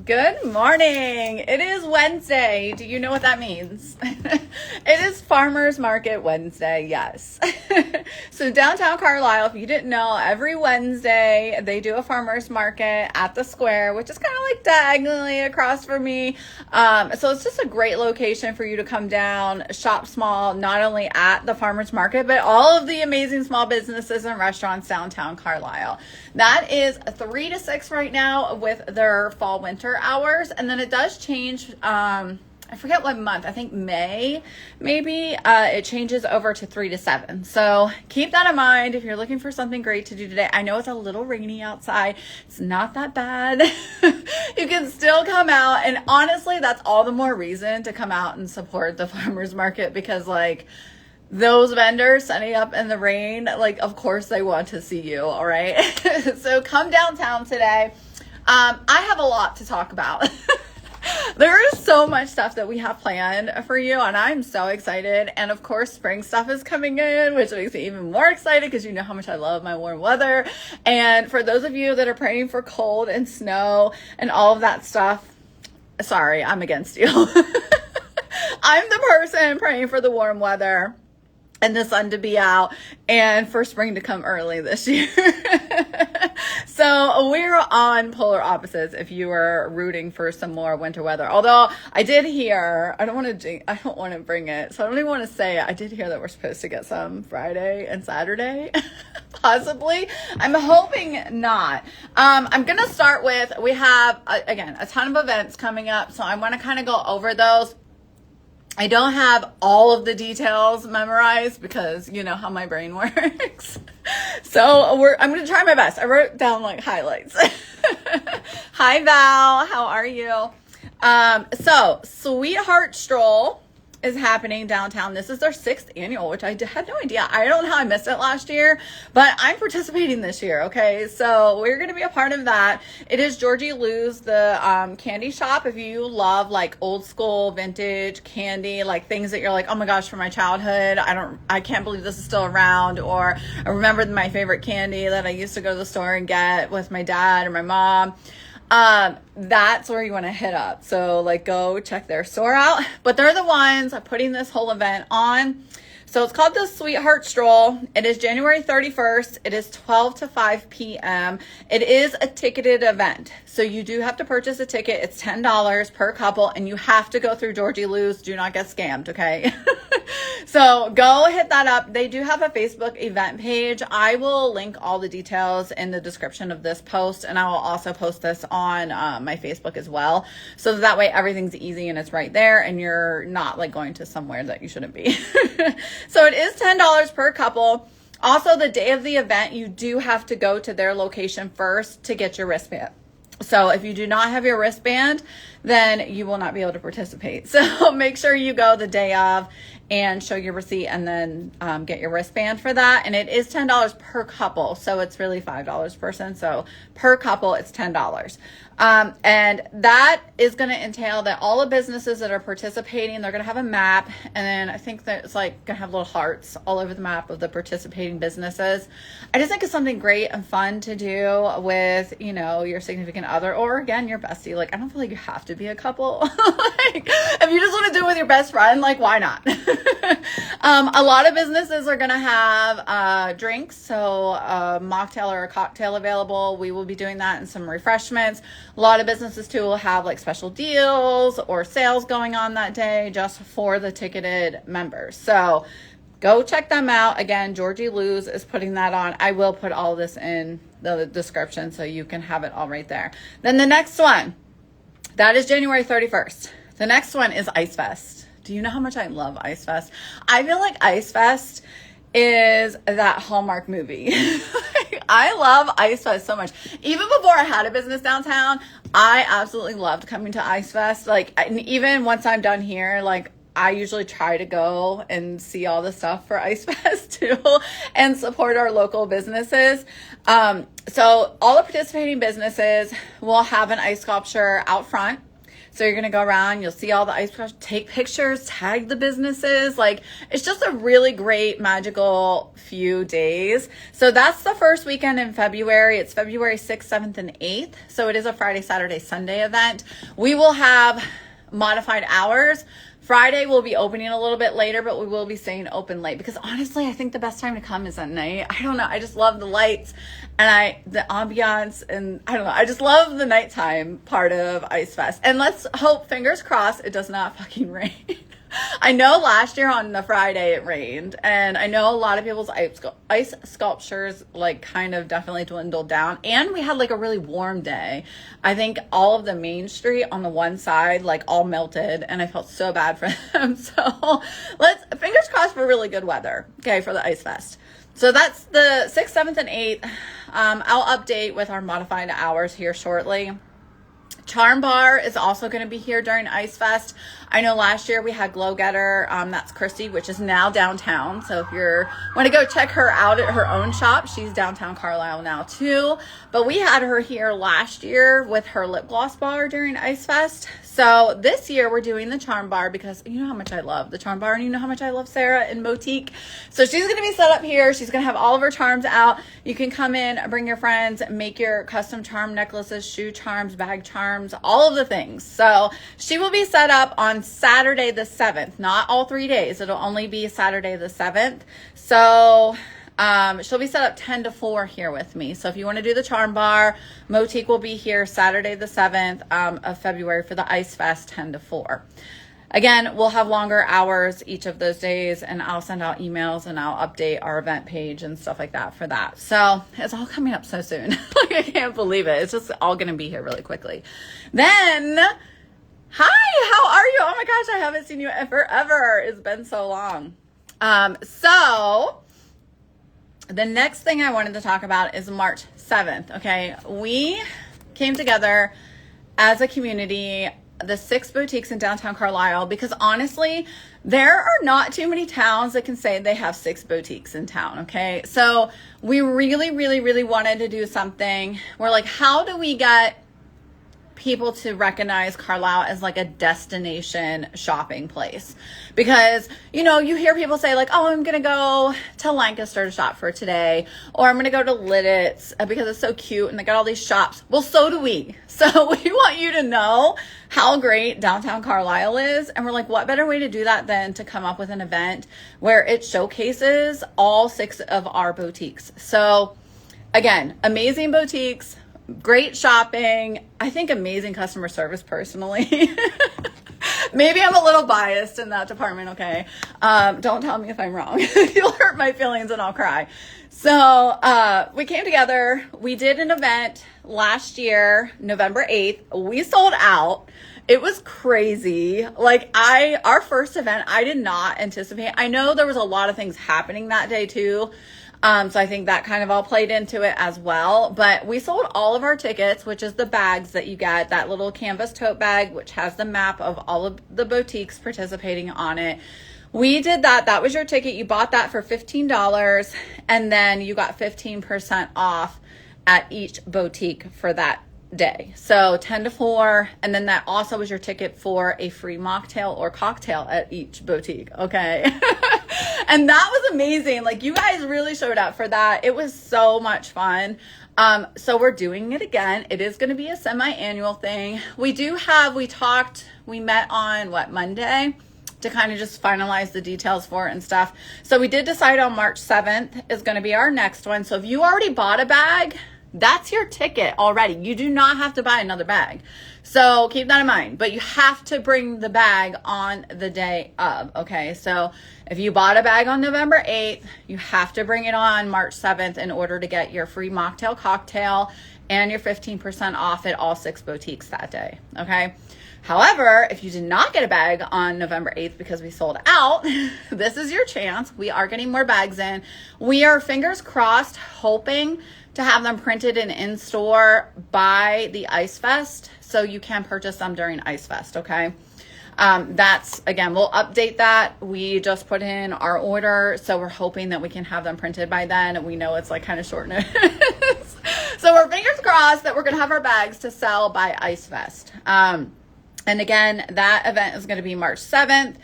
Good morning. It is Wednesday. Do you know what that means? It is Farmers Market Wednesday, yes. So downtown Carlisle, if you didn't know, every Wednesday they do a farmers market at the square, which is kind of like diagonally across from me. So it's just a great location for you to come down, shop small, not only at the farmers market, but all of the amazing small businesses and restaurants downtown Carlisle. That is 3 to 6 right now with their fall winter hours, and then it does change. I forget what month. I think May, maybe. It changes over to 3 to 7. So keep that in mind if you're looking for something great to do today. I know it's a little rainy outside. It's not that bad. You can still come out, and honestly, that's all the more reason to come out and support the farmers market, because like those vendors setting up in the rain, like of course they want to see you. All right. So come downtown today. I have a lot to talk about. There is so much stuff that we have planned for you, and I'm so excited. And of course, spring stuff is coming in, which makes me even more excited because you know how much I love my warm weather. And for those of you that are praying for cold and snow and all of that stuff, sorry, I'm against you. I'm the person praying for the warm weather and the sun to be out and for spring to come early this year. So we're on polar opposites if you are rooting for some more winter weather. Although I did hear, I don't want to bring it, so I don't even want to say it. I did hear that we're supposed to get some Friday and Saturday, possibly. I'm hoping not. I'm going to start with, we have, again, a ton of events coming up, so I want to kind of go over those. I don't have all of the details memorized because you know how my brain works. So I'm going to try my best. I wrote down like highlights. Hi Val, how are you? So Sweetheart Stroll is happening downtown. This is their 6th annual, which I had no idea. I don't know how I missed it last year, but I'm participating this year. Okay. So we're going to be a part of that. It is Georgie Lou's, the candy shop. If you love like old school vintage candy, like things that you're like, oh my gosh, from my childhood, I can't believe this is still around. Or I remember my favorite candy that I used to go to the store and get with my dad or my mom. That's where you want to hit up. So like go check their store out, but they're the ones putting this whole event on. So it's called the Sweetheart Stroll. It is January 31st. It is 12 to 5 p.m. It is a ticketed event. So you do have to purchase a ticket. It's $10 per couple, and you have to go through Georgie Lou's. Do not get scammed, okay? So go hit that up. They do have a Facebook event page. I will link all the details in the description of this post, and I will also post this on my Facebook as well. So that way everything's easy and it's right there, and you're not like going to somewhere that you shouldn't be. So it is $10 per couple. Also, the day of the event, you do have to go to their location first to get your wristband. So if you do not have your wristband, then you will not be able to participate. So make sure you go the day of and show your receipt and then get your wristband for that. And it is $10 per couple. So it's really $5 per person. So per couple, it's $10. And that is going to entail that all the businesses that are participating, they're going to have a map. And then I think that it's like going to have little hearts all over the map of the participating businesses. I just think it's something great and fun to do with, you know, your significant other, or again, your bestie. Like, I don't feel like you have to be a couple. Like, if you just want to do it with your best friend, like, why not? A lot of businesses are going to have drinks. So a mocktail or a cocktail available. We will be doing that, and some refreshments. A lot of businesses too will have like special deals or sales going on that day just for the ticketed members. So go check them out. Again, Georgie Lou's is putting that on. I will put all this in the description so you can have it all right there. Then the next one, that is January 31st. The next one is Ice Fest. Do you know how much I love Ice Fest? I feel like Ice Fest is that Hallmark movie. I love Ice Fest so much. Even before I had a business downtown, I absolutely loved coming to Ice Fest. Like, and even once I'm done here, like, I usually try to go and see all the stuff for Ice Fest too and support our local businesses. So all the participating businesses will have an ice sculpture out front. So you're going to go around, you'll see all the ice crush, take pictures, tag the businesses. Like, it's just a really great, magical few days. So that's the first weekend in February. It's February 6th, 7th, and 8th. So it is a Friday, Saturday, Sunday event. We will have modified hours. Friday we'll be opening a little bit later, but we will be staying open late because honestly, I think the best time to come is at night. I don't know. I just love the lights and the ambiance, and I don't know. I just love the nighttime part of Ice Fest. And let's hope, fingers crossed, it does not fucking rain. I know last year on the Friday it rained, and I know a lot of people's ice sculptures like kind of definitely dwindled down, and we had like a really warm day. I think all of the main street on the one side like all melted, and I felt so bad for them. So fingers crossed for really good weather, okay, for the Ice Fest. So that's the 6th, 7th, and 8th. I'll update with our modified hours here shortly. Charm Bar is also going to be here during Ice Fest. I know last year we had Glow Getter, that's Christy, which is now downtown. So if you want to go check her out at her own shop, she's downtown Carlisle now too. But we had her here last year with her lip gloss bar during Ice Fest. So this year we're doing the Charm Bar because you know how much I love the Charm Bar, and you know how much I love Sarah and Motique. So she's going to be set up here. She's going to have all of her charms out. You can come in, bring your friends, make your custom charm necklaces, shoe charms, bag charms, all of the things. So she will be set up on Saturday the 7th, not all 3 days. It'll only be Saturday the 7th. So she'll be set up 10 to 4 here with me. So if you want to do the Charm Bar, Motique will be here Saturday the 7th of February for the Ice Fest 10 to 4. Again, we'll have longer hours each of those days, and I'll send out emails and I'll update our event page and stuff like that for that. So it's all coming up so soon. Like, I can't believe it. It's just all going to be here really quickly. Then, hi, how are you? Oh my gosh, I haven't seen you forever. It's been so long. So the next thing I wanted to talk about is March 7th. Okay. We came together as a community, the 6 boutiques in downtown Carlisle, because honestly, there are not too many towns that can say they have 6 boutiques in town. Okay. So we really, really, really wanted to do something. We're like, how do we get people to recognize Carlisle as like a destination shopping place? Because, you know, you hear people say like, oh, I'm going to go to Lancaster to shop for today, or I'm going to go to Lidditz because it's so cute and they got all these shops. Well, so do we. So we want you to know how great downtown Carlisle is. And we're like, what better way to do that than to come up with an event where it showcases all 6 of our boutiques. So again, amazing boutiques, great shopping. I think amazing customer service personally. Maybe I'm a little biased in that department. Okay. Don't tell me if I'm wrong. You'll hurt my feelings and I'll cry. So, we came together. We did an event last year, November 8th. We sold out. It was crazy. Like our first event, I did not anticipate. I know there was a lot of things happening that day too. So I think that kind of all played into it as well. But we sold all of our tickets, which is the bags that you get, that little canvas tote bag, which has the map of all of the boutiques participating on it. We did that. That was your ticket. You bought that for $15, and then you got 15% off at each boutique for that day. So 10 to 4. And then that also was your ticket for a free mocktail or cocktail at each boutique. Okay. And that was amazing. Like, you guys really showed up for that. It was so much fun. So we're doing it again. It is going to be a semi-annual thing. We met on Monday to kind of just finalize the details for it and stuff. So we did decide on March 7th is going to be our next one. So if you already bought a bag, that's your ticket already. You do not have to buy another bag. So keep that in mind, but you have to bring the bag on the day of. Okay. So if you bought a bag on November 8th, you have to bring it on March 7th in order to get your free mocktail cocktail and your 15% off at all 6 boutiques that day. Okay. However, if you did not get a bag on November 8th because we sold out, this is your chance. We are getting more bags in. We are, fingers crossed, hoping to have them printed and in store by the Ice Fest, so you can purchase them during Ice Fest. Okay. That's, again, we'll update that. We just put in our order, so we're hoping that we can have them printed by then. We know it's like kind of short notice. So we're fingers crossed that we're going to have our bags to sell by Ice Fest. And again, that event is going to be March 7th.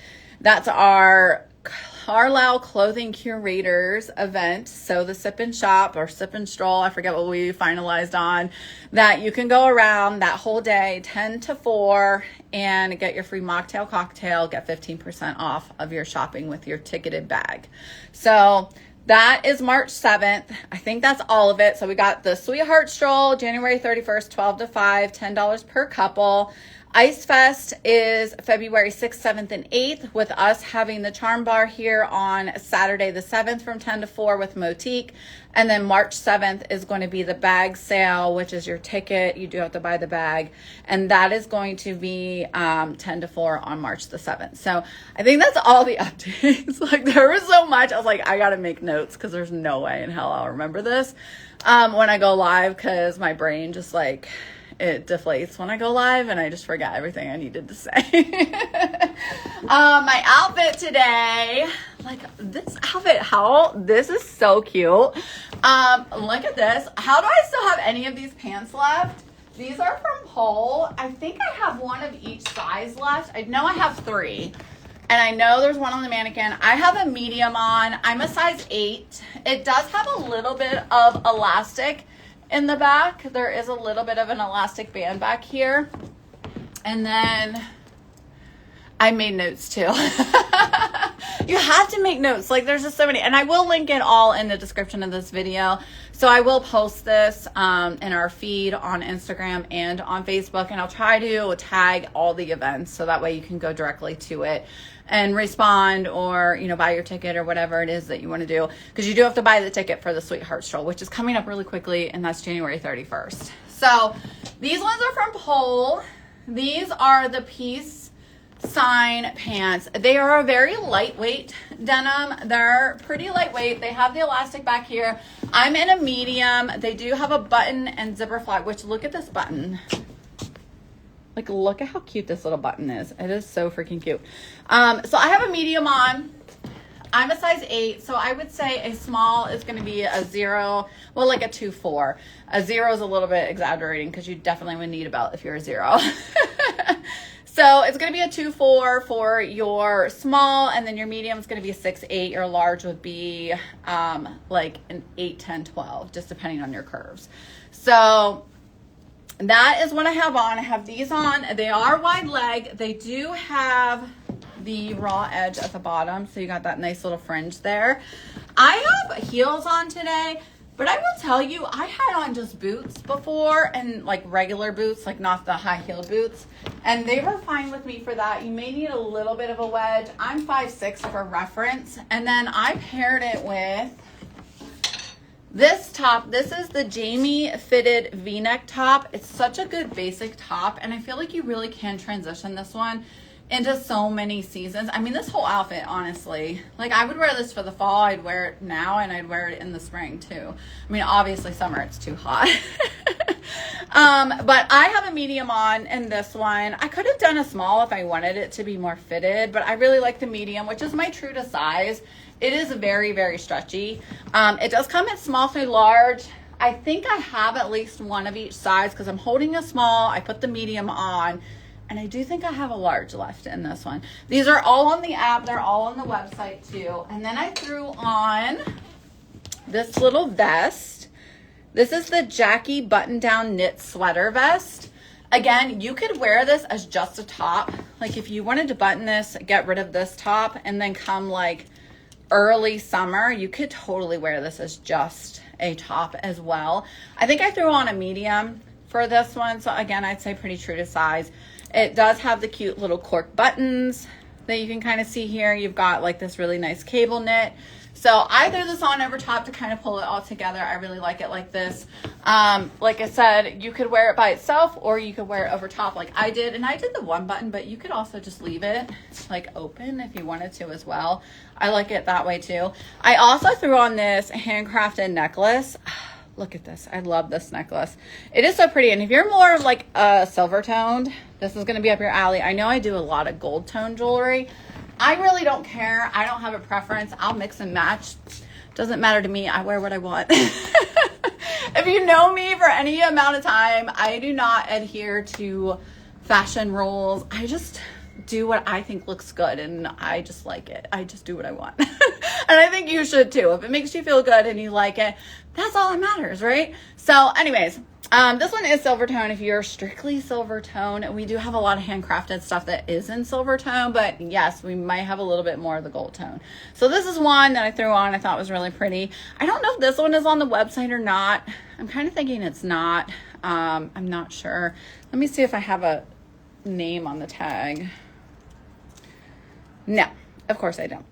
That's our Carlisle Clothing Curators event. So the sip and shop or sip and stroll, I forget what we finalized on, that you can go around that whole day, 10 to 4, and get your free mocktail cocktail, get 15% off of your shopping with your ticketed bag. So that is March 7th. I think that's all of it. So we got the Sweetheart Stroll, January 31st, 12 to 5, $10 per couple. Ice Fest is February 6th, 7th, and 8th, with us having the Charm Bar here on Saturday the 7th from 10 to 4 with Motique. And then March 7th is going to be the bag sale, which is your ticket. You do have to buy the bag. And that is going to be 10 to 4 on March the 7th. So I think that's all the updates. Like, there was so much. I was like, I got to make notes because there's no way in hell I'll remember this when I go live, because my brain just like... it deflates when I go live and I just forget everything I needed to say. My outfit today, like this outfit, this is so cute. Look at this. How do I still have any of these pants left? These are from Pol. I think I have one of each size left. I know I have 3. And I know there's one on the mannequin. I have a medium on. I'm a size 8. It does have a little bit of elastic in the back. There is a little bit of an elastic band back here. And then I made notes too. You have to make notes. Like, there's just so many. And I will link it all in the description of this video. So I will post this in our feed on Instagram and on Facebook. And I'll try to tag all the events so that way you can go directly to it and respond, or, you know, buy your ticket or whatever it is that you want to do. Because you do have to buy the ticket for the Sweetheart Stroll, which is coming up really quickly, and that's January 31st. So these ones are from Pol. These are the Peace Sign pants. They are a very lightweight denim. They're pretty lightweight. They have the elastic back here. I'm in a medium. They do have a button and zipper flag, which, look at this button. Like, look at how cute this little button is. It is so freaking cute. So I have a medium on. I'm a size 8, so I would say a small is going to be a 0, well, like a 2-4. A 0 is a little bit exaggerating because you definitely would need a belt if you're a 0. So it's going to be a 2-4 for your small, and then your medium is going to be a 6-8. Your large would be like an 8, 10, 12, just depending on your curves. So that is what I have on. I have these on. They are wide leg. They do have the raw edge at the bottom, so you got that nice little fringe there. I have heels on today, but I will tell you, I had on just boots before, and like regular boots, like not the high heel boots, and they were fine with me for that. You may need a little bit of a wedge. I'm 5'6" for reference, and then I paired it with this top. This is the Jamie fitted V-neck top. It's such a good basic top, and I feel like you really can transition this one into so many seasons. I mean, this whole outfit, honestly, like, I would wear this for the fall. I'd wear it now, and I'd wear it in the spring too. I mean, obviously summer, it's too hot. But I have a medium on in this one. I could have done a small if I wanted it to be more fitted, but I really like the medium, which is my true to size. It is very, very stretchy. It does come in small through large. I think I have at least one of each size because I'm holding a small. I put the medium on, and I do think I have a large left in this one. These are all on the app. They're all on the website too. And then I threw on this little vest. This is the Jackie button-down knit sweater vest. Again, you could wear this as just a top. Like, if you wanted to button this, get rid of this top, and then come like early summer, you could totally wear this as just a top as well. I think I threw on a medium for this one. So again, I'd say pretty true to size. It does have the cute little cork buttons that you can kind of see here. You've got like this really nice cable knit. So I threw this on over top to kind of pull it all together. I really like it like this. Like I said, you could wear it by itself, or you could wear it over top like I did. And I did the one button, but you could also just leave it like open if you wanted to as well. I like it that way too. I also threw on this handcrafted necklace. Look at this. I love this necklace. It is so pretty. And if you're more of like a silver toned, this is going to be up your alley. I know I do a lot of gold tone jewelry. I really don't care. I don't have a preference. I'll mix and match. Doesn't matter to me. I wear what I want. If you know me for any amount of time, I do not adhere to fashion rules. I just do what I think looks good, and I just like it. I just do what I want. And I think you should too. If it makes you feel good and you like it, that's all that matters, right? So anyways, this one is silver tone. If you're strictly silver tone, we do have a lot of handcrafted stuff that is in silver tone, but yes, we might have a little bit more of the gold tone. So this is one that I threw on. I thought was really pretty. I don't know if this one is on the website or not. I'm kind of thinking it's not. I'm not sure. Let me see if I have a name on the tag. No, of course I don't.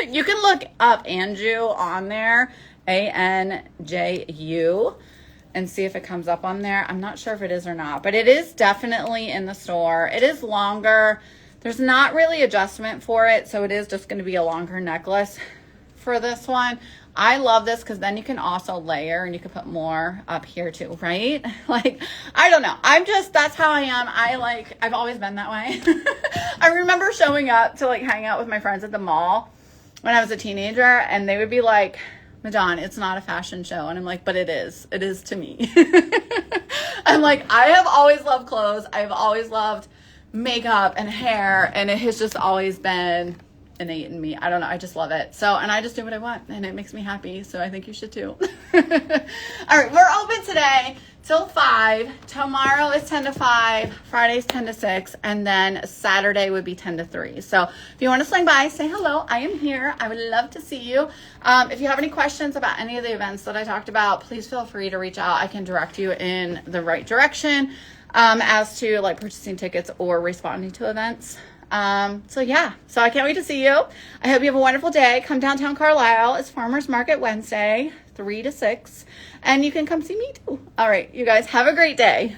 You can look up Anju on there, ANJU, and see if it comes up on there. I'm not sure if it is or not, but it is definitely in the store. It is longer. There's not really adjustment for it, so it is just going to be a longer necklace for this one. I love this because then you can also layer and you can put more up here too, right? Like, I don't know. That's how I am. I've always been that way. I remember showing up to like hang out with my friends at the mall when I was a teenager, and they would be like, Madon, it's not a fashion show. And I'm like, but it is. It is to me. I'm like, I have always loved clothes. I've always loved makeup and hair, and it has just always been innate in me. I don't know. I just love it. So, and I just do what I want, and it makes me happy. So I think you should too. All right. We're open today till 5. Tomorrow is 10 to 5. Friday's 10 to 6. And then Saturday would be 10 to 3. So if you want to swing by, say hello. I am here. I would love to see you. If you have any questions about any of the events that I talked about, please feel free to reach out. I can direct you in the right direction as to like purchasing tickets or responding to events. So yeah, so I can't wait to see you. I hope you have a wonderful day. Come downtown Carlisle. It's Farmers Market Wednesday, 3 to 6, and you can come see me too. All right, you guys have a great day.